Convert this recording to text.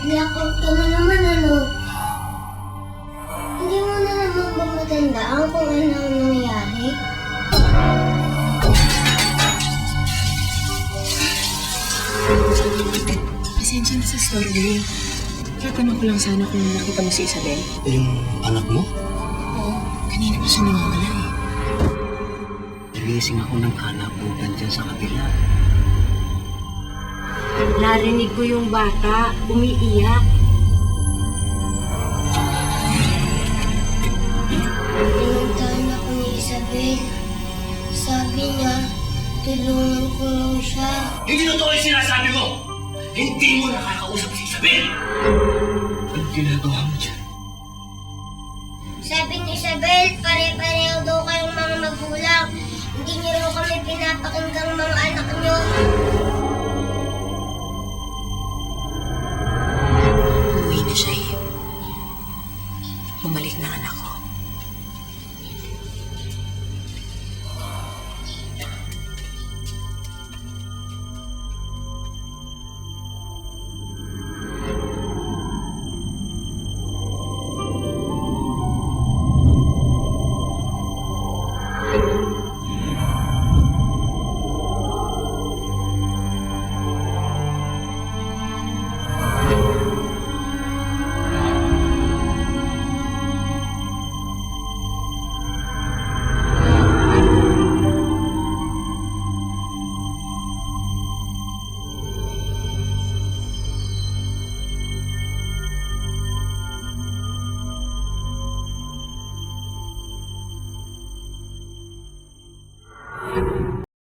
Yakot ka na naman, ano? Hindi mo na naman ba matandaan kung ano ang nangyari? Pasensya na sa story mo. Tatanong ko lang sana kung nakita mo si Isabel. Yung anak mo? Oo, kanina pa siya nawawala eh. Nagising ako ng kanabutan dyan sa kabila. Narinig ko yung bata, umiiyak. Pinuntahan ako ni Isabel. Sabi niya, tulungan ko raw siya. Hindi totoo yung sinasabi mo! Hindi mo nakakausap si Isabel! Anong ginagawa mo dyan? Sabi ni Isabel, pare-pareho daw kayong mga magulang. Hindi niyo raw kami pinapakinggang mga anak niyo.